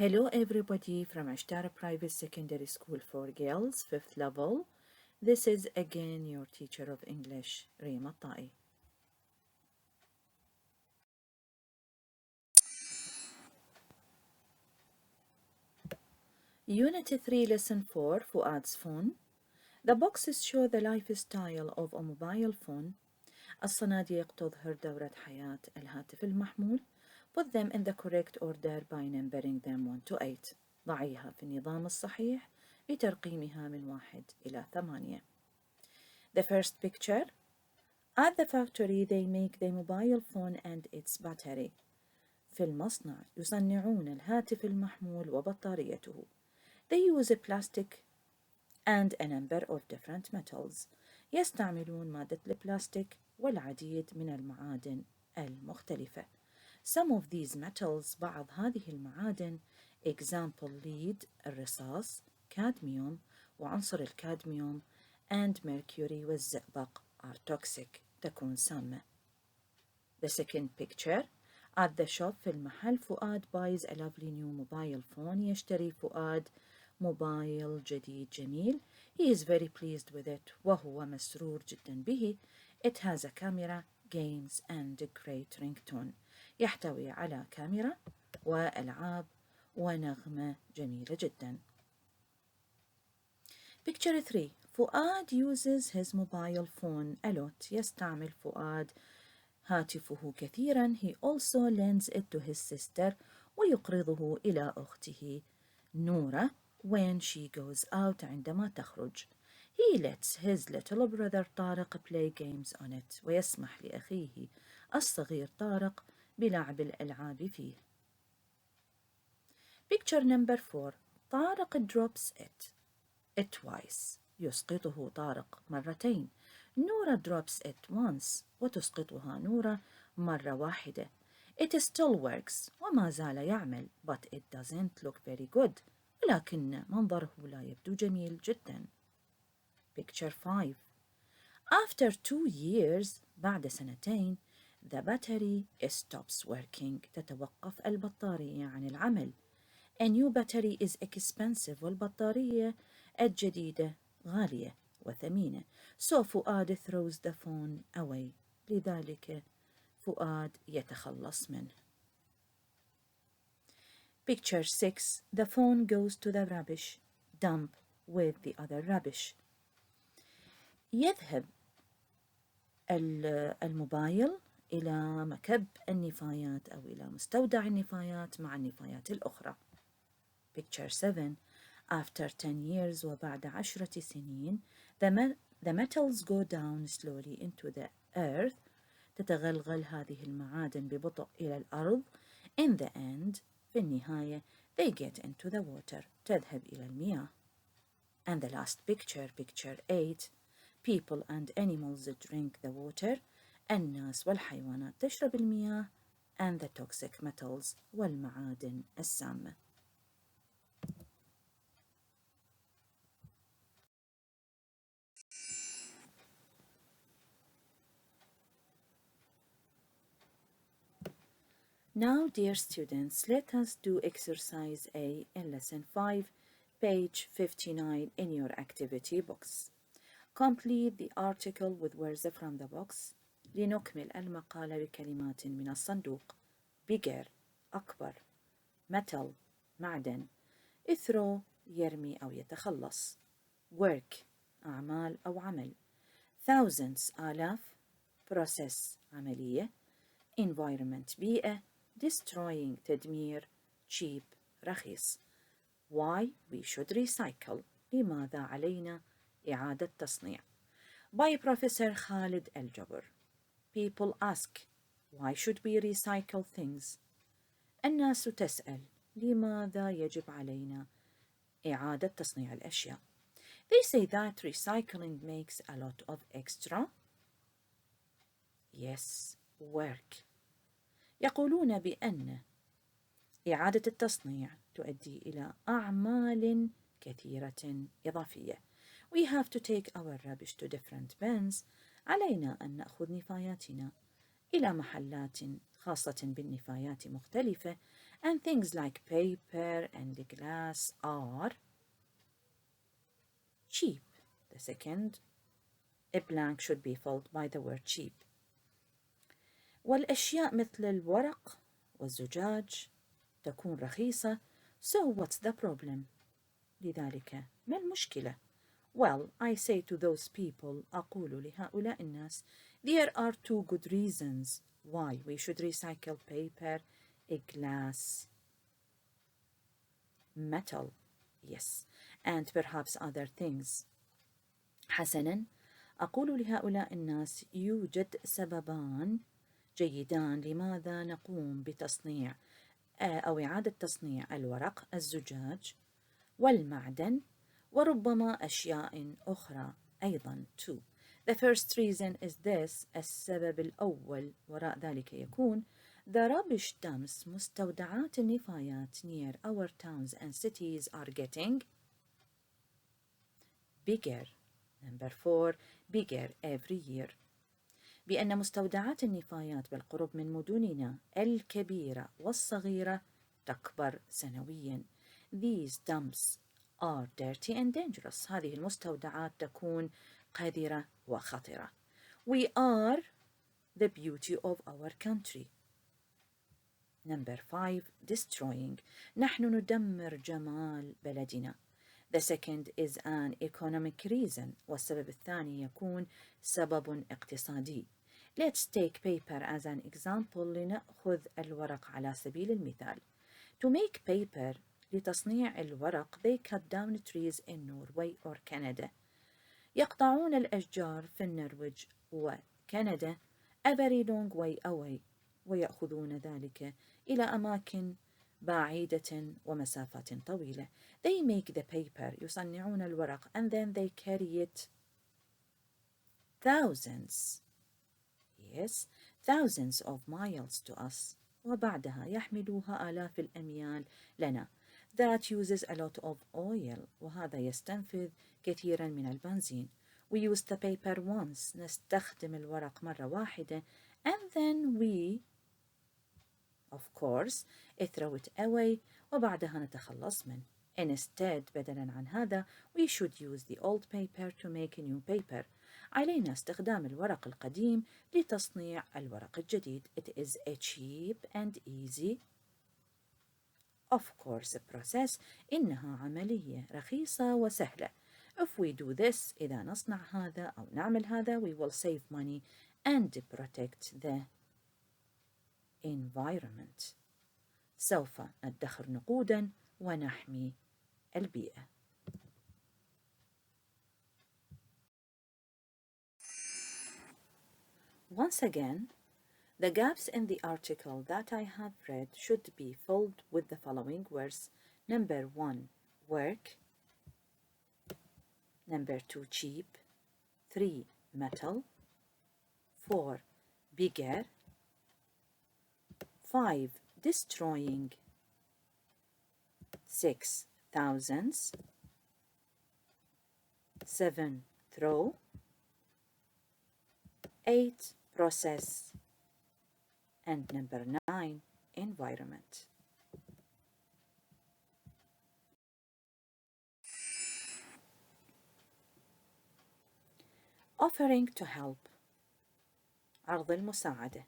Hello everybody from Ashtara Private Secondary School for Girls, 5th level. This is again your teacher of English, Rima Tai. Unit 3, Lesson 4, Fuad's phone. The boxes show the lifestyle of a mobile phone. الصناديق تظهر دورة حياة الهاتف المحمول. Put them in the correct order by numbering them 1 to 8. ضعيها في النظام الصحيح بترقيمها من 1 إلى 8. The first picture. At the factory they make the mobile phone and its battery. في المصنع يصنعون الهاتف المحمول وبطاريته. They use a plastic and a number of different metals. يستعملون مادة البلاستيك والعديد من المعادن المختلفة. Some of these metals بعض هذه المعادن example lead الرصاص cadmium وعنصر الكادميوم and mercury والزئبق are toxic تكون سامة. The second picture. At the shop في المحل فؤاد buys a lovely new mobile phone. يشتري فؤاد موبايل جديد جميل. He is very pleased with it. وهو مسرور جدا به. It has a camera, games and a great ringtone. يحتوي على كاميرا وألعاب ونغمة جميلة جدا. Picture 3. فؤاد uses his mobile phone a lot. يستعمل فؤاد هاتفه كثيرا. He also lends it to his sister. ويقرضه إلى أخته نورة when she goes out عندما تخرج. He lets his little brother طارق play games on it. ويسمح لأخيه الصغير طارق بلعب الألعاب فيه. Picture number 4. طارق drops it twice. يسقطه طارق مرتين. نورة drops it once. وتسقطها نورة مرة واحدة. It still works. وما زال يعمل. But it doesn't look very good. ولكن منظره لا يبدو جميل جدا. Picture 5. After 2 years بعد سنتين the battery stops working. تتوقف البطارية عن العمل. A new battery is expensive. والبطارية الجديدة غالية وثمينة. So فؤاد throws the phone away. لذلك فؤاد يتخلص منه. Picture 6. The phone goes to the rubbish dump with the other rubbish. يذهب الموبايل إلى مكب النفايات أو إلى مستودع النفايات مع النفايات الأخرى. Picture 7. After 10 years وبعد 10 سنين the metals go down slowly into the earth. تتغلغل هذه المعادن ببطء إلى الأرض. In the end في النهاية they get into the water. تذهب إلى المياه. And the last picture, picture 8. People and animals drink the water. الناس والحيوانات تشرب المياه. And the toxic metals والمعادن السامة. Now, dear students, let us do exercise A in lesson 5, page 59 in your activity box. Complete the article with words from the box. لنكمل المقالة بكلمات من الصندوق. bigger أكبر. metal معدن. throw يرمي أو يتخلص. work أعمال أو عمل. thousands آلاف. process عملية. environment بيئة. destroying تدمير. cheap رخيص. why we should recycle لماذا علينا إعادة تصنيع. by Professor خالد الجبر. people ask why should we recycle things. الناس تسأل لماذا يجب علينا إعادة تصنيع الأشياء. they say that recycling makes a lot of extra work. يقولون بأن إعادة التصنيع تؤدي إلى أعمال كثيرة إضافية. We have to take our rubbish to different bins. علينا أن نأخذ نفاياتنا إلى محلات خاصة بالنفايات مختلفة. and things like paper and glass are cheap. The second a blank should be filled by the word cheap. والأشياء مثل الورق والزجاج تكون رخيصة. So what's the problem? لذلك ما المشكلة؟ Well, I say to those people, أقول لهؤلاء الناس, there are two good reasons why we should recycle paper, glass, metal, yes, and perhaps other things. حسناً، أقول لهؤلاء الناس يوجد سببان جيدان لماذا نقوم بتصنيع أو إعادة تصنيع الورق، الزجاج والمعدن وربما أشياء أخرى أيضا too. The first reason is this. السبب الأول وراء ذلك يكون the rubbish dumps مستودعات النفايات near our towns and cities are getting bigger. Number 4 bigger every year. بأن مستودعات النفايات بالقرب من مدننا الكبيرة والصغيرة تكبر سنويا. These dumps are dirty and dangerous. هذه المستودعات تكون قذرة وخطرة. We are the beauty of our country. Number 5 destroying. نحن ندمر جمال بلدنا. The second is an economic reason. والسبب الثاني يكون سبب اقتصادي. Let's take paper as an example. لنأخذ الورق على سبيل المثال. To make paper لتصنيع الورق they cut down trees in Norway or Canada. يقطعون الأشجار في النرويج وكندا a very long way away. ويأخذون ذلك إلى أماكن بعيدة ومسافات طويلة. They make the paper يصنعون الورق and then they carry it thousands of miles to us. وبعدها يحملوها آلاف الأميال لنا. That uses a lot of oil. وهذا يستنفذ كثيرا من البنزين. We use the paper once. نستخدم الورق مرة واحدة. And then we of course throw it away. وبعدها نتخلص منه. Instead بدلا عن هذا we should use the old paper to make a new paper. علينا استخدام الورق القديم لتصنيع الورق الجديد. It is a cheap and easy of course process. إنها عملية رخيصة وسهلة. If we do this إذا نصنع هذا أو نعمل هذا we will save money and protect the environment. سوف ندخر نقودا ونحمي البيئة. Once again, the gaps in the article that I have read should be filled with the following words. Number 1, work. Number 2, cheap. 3, metal. 4, bigger. 5, destroying. 6, thousands. 7, throw. 8, process. And number 9, environment. Offering to help. عرض المساعدة.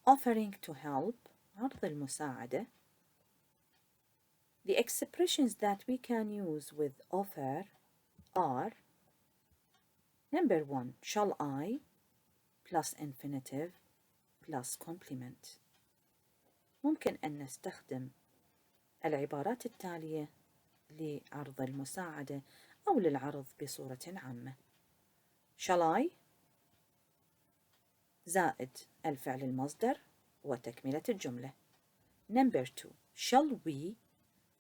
Offering to help. عرض المساعدة. The expressions that we can use with offer are number 1, shall I plus infinitive plus complement. ممكن أن نستخدم العبارات التالية لعرض المساعدة أو للعرض بصورة عامة. shall I زائد الفعل المصدر وتكملة الجملة. number 2, shall we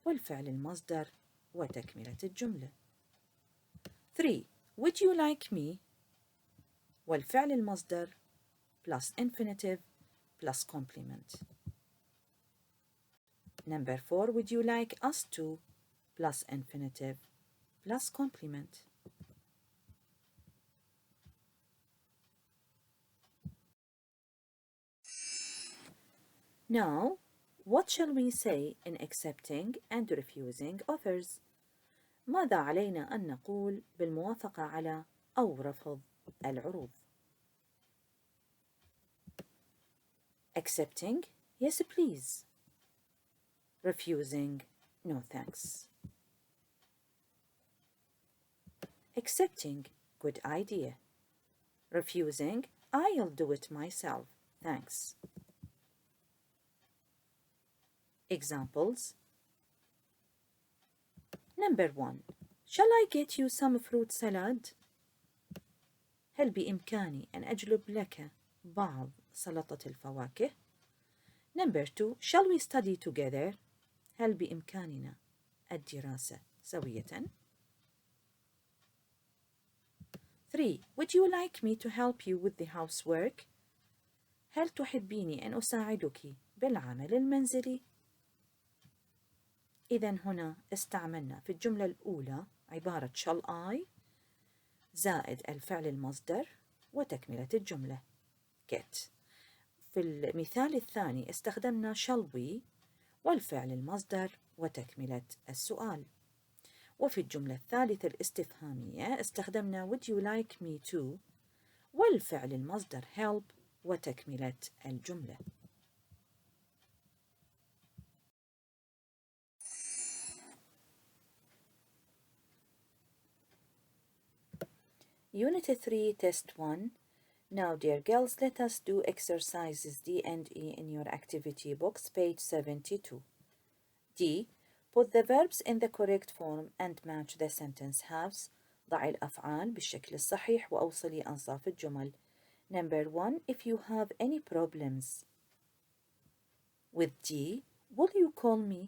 والفعل المصدر وتكملة الجملة. 3, would you like me والفعل المصدر plus infinitive plus complement. Number 4, would you like us to plus infinitive plus complement. Now, what shall we say in accepting and refusing offers? ماذا علينا أن نقول بالموافقة على أو رفض العروض؟ Accepting, yes please. Refusing, no thanks. Accepting, good idea. Refusing, I'll do it myself, thanks. Examples. Number 1. Shall I get you some fruit salad? هل بإمكاني أن أجلب لك بعض سلطة الفواكه؟ Number 2. Shall we study together? هل بإمكاننا الدراسة سوية؟ 3. Would you like me to help you with the housework? هل تحبيني أن أساعدك بالعمل المنزلي؟ إذن هنا استعملنا في الجملة الأولى عبارة shall I زائد الفعل المصدر وتكملة الجملة get. في المثال الثاني استخدمنا shall we والفعل المصدر وتكملة السؤال. وفي الجملة الثالثة الاستفهامية استخدمنا would you like me to والفعل المصدر help وتكملة الجملة. Unit 3, Test 1. Now, dear girls, let us do exercises D and E in your activity box, page 72. D. Put the verbs in the correct form and match the sentence halves. ضع الأفعال بالشكل الصحيح وأوصلي أنصاف الجمل. Number 1. If you have any problems with D, will you call me?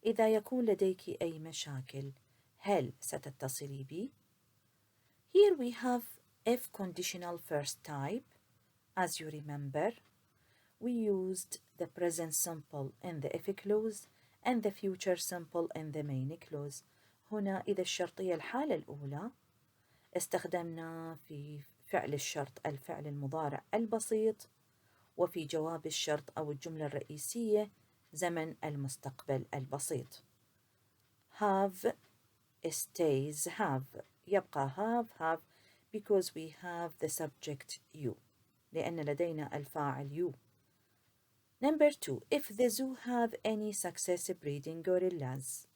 إذا يكون لديك أي مشاكل هل ستتصلي بي؟ Here we have if conditional first type. As you remember, we used the present simple in the if clause and the future simple in the main clause. هنا إذا الشرطية الحالة الأولى استخدمنا في فعل الشرط الفعل المضارع البسيط، وفي جواب الشرط أو الجملة الرئيسية زمن المستقبل البسيط. Have stays have يبقى have because we have the subject you لأن لدينا الفاعل you. Number 2. If the zoo have any success breeding gorillas,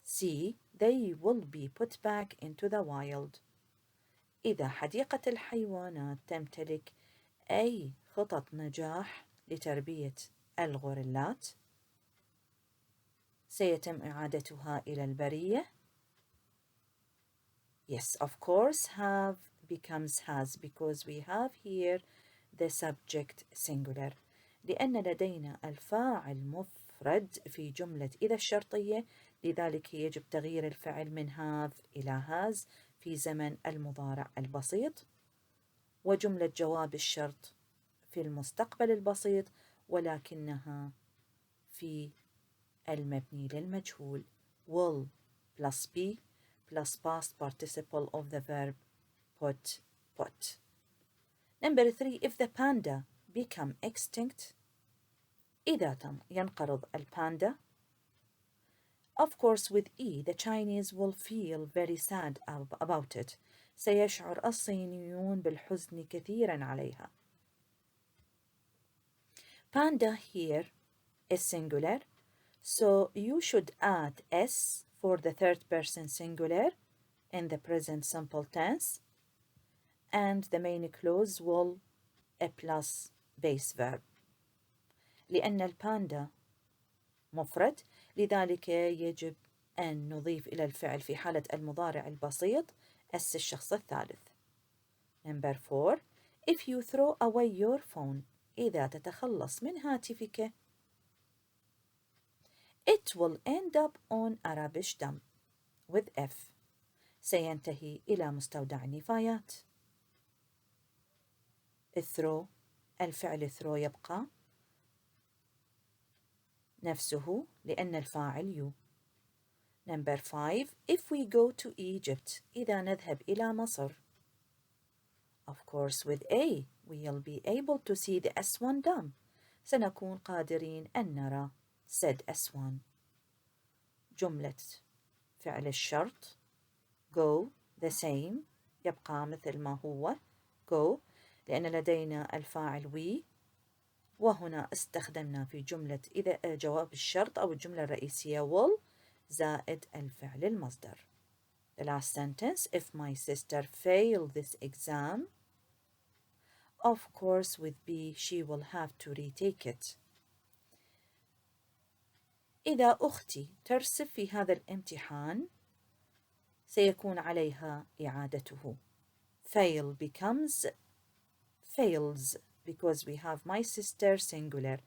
C. They will be put back into the wild. إذا حديقة الحيوانات تمتلك أي خطط نجاح لتربية الغوريلات سيتم إعادتها إلى البرية. Yes, of course, have becomes has because we have here the subject singular. لأن لدينا الفاعل مفرد في جملة إذا الشرطية، لذلك يجب تغيير الفعل من have إلى has في زمن المضارع البسيط، وجملة جواب الشرط في المستقبل البسيط ولكنها في المبني للمجهول will plus be plus past participle of the verb put. Number 3. If the panda become extinct, إذا تم ينقرض الباندا. Of course, with E, the Chinese will feel very sad about it. سيشعر الصينيون بالحزن كثيرا عليها. Panda here is singular, so you should add S for the third person singular in the present simple tense, and the main clause will a plus base verb. لأن الباندا مفرد لذلك يجب أن نضيف إلى الفعل في حالة المضارع البسيط اس الشخص الثالث. Number 4. If you throw away your phone, إذا تتخلص من هاتفك it will end up on a rubbish dump with F. سينتهي إلى مستودع النفايات. throw الفعل throw يبقى نفسه لأن الفاعل you. Number 5. If we go to Egypt, إذا نذهب إلى مصر. Of course, with A, we'll be able to see the S1 dam. سنكون قادرين أن نرى said أسوان. جملة فعل الشرط go the same يبقى مثل ما هو go لأن لدينا الفاعل we، وهنا استخدمنا في جملة إذا جواب الشرط أو الجملة الرئيسية will زائد الفعل المصدر. The last sentence, if my sister failed this exam, of course with B she will have to retake it. إذا أختي ترسب في هذا الامتحان سيكون عليها إعادته. Fail becomes fails because we have my sister singular.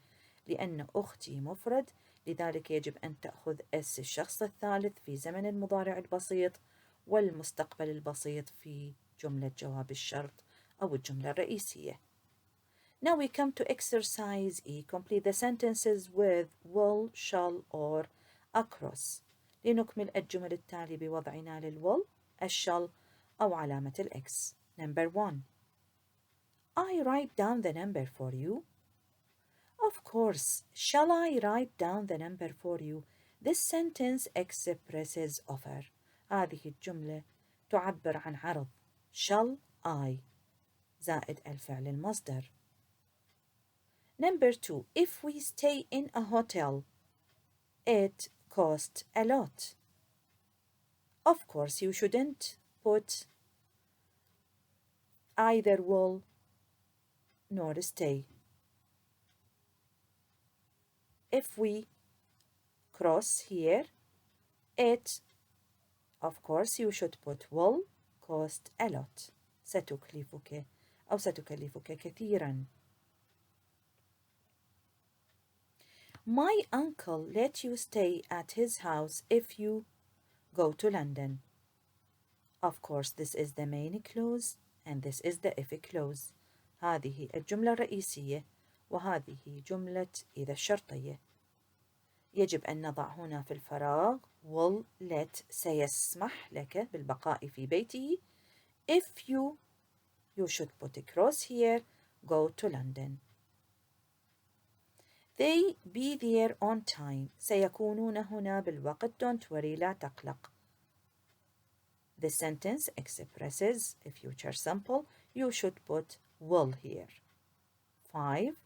لأن أختي مفرد لذلك يجب أن تأخذ اس الشخص الثالث في زمن المضارع البسيط والمستقبل البسيط في جملة جواب الشرط أو الجملة الرئيسية. Now we come to exercise E. Complete the sentences with will, shall or across. لنكمل الجمل التالي بوضعنا للwill, الشل أو علامة الإكس. Number 1. I write down the number for you. Of course. Shall I write down the number for you? This sentence expresses offer. هذه الجملة تعبر عن عرض. Shall I زائد الفعل المصدر. Number 2. If we stay in a hotel, it costs a lot. Of course, you shouldn't put either will nor stay. If we cross here, it, of course, you should put will cost a lot. ستكلفك أو ستكلفك كثيرا. My uncle let you stay at his house if you go to London. Of course, this is the main clause and this is the if clause. هذه الجملة الرئيسية وهذه جملة إذا الشرطية. يجب أن نضع هنا في الفراغ will let سيسمح لك بالبقاء في بيته. If you should put a cross here, go to London. They be there on time. سيكونون هنا بالوقت. Don't worry لا تقلق. The sentence expresses a future simple. You should put will here. 5.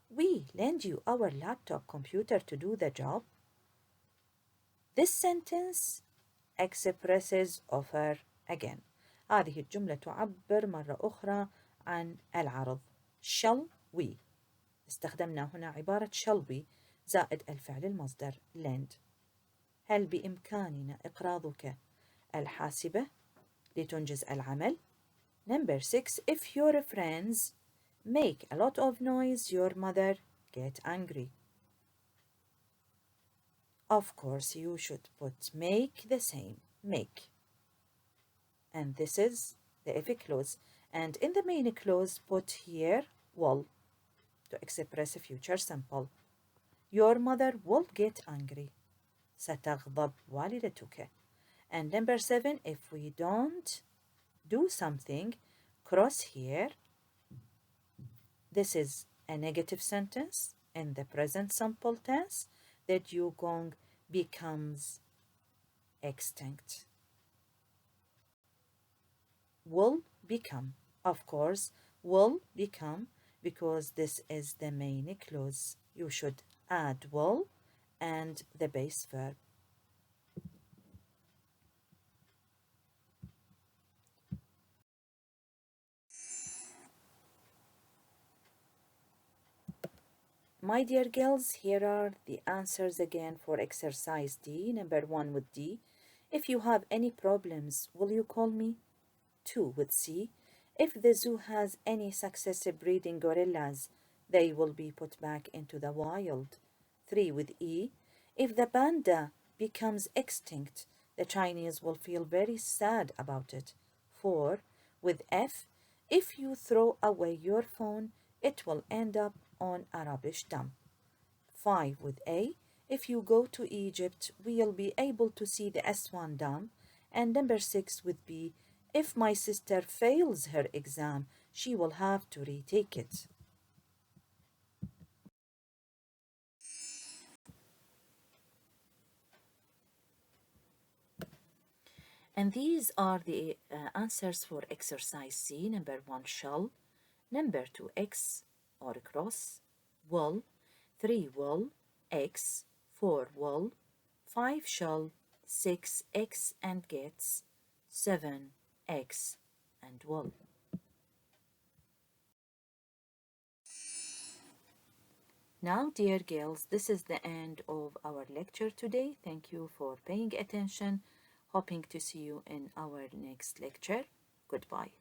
We lend you our laptop computer to do the job. This sentence expresses offer again. هذه الجملة تعبر مرة أخرى عن العرض. Shall we استخدمنا هنا عبارة shall we زائد الفعل المصدر lend. هل بإمكاننا إقراضك الحاسبة لتنجز العمل؟ Number 6. If your friends make a lot of noise, your mother get angry. Of course, you should put make the same, make. And this is the if clause. And in the main clause, put here will to express a future simple. Your mother will get angry. ستغضب والدتك. And number 7, if we don't do something, cross here. This is a negative sentence in the present simple tense. The dugong becomes extinct. Will become. Of course, will become because this is the main clause. You should add will and the base verb. My dear girls, here are the answers again for exercise D, number 1 with D. If you have any problems, will you call me? 2 with C. If the zoo has any successive breeding gorillas, they will be put back into the wild. 3 with E. If the panda becomes extinct, the Chinese will feel very sad about it. 4 with F. If you throw away your phone, it will end up on a rubbish dump. 5 with A. If you go to Egypt, we'll be able to see the Aswan Dam. And number 6 with B. If my sister fails her exam, she will have to retake it. And these are the answers for exercise C. Number 1, shall. Number 2, X or cross. Will. 3, will. X. 4, will. 5, shall. 6, X and gets. 7, X and will. Now, dear girls, this is the end of our lecture today. Thank you for paying attention. Hoping to see you in our next lecture. Goodbye.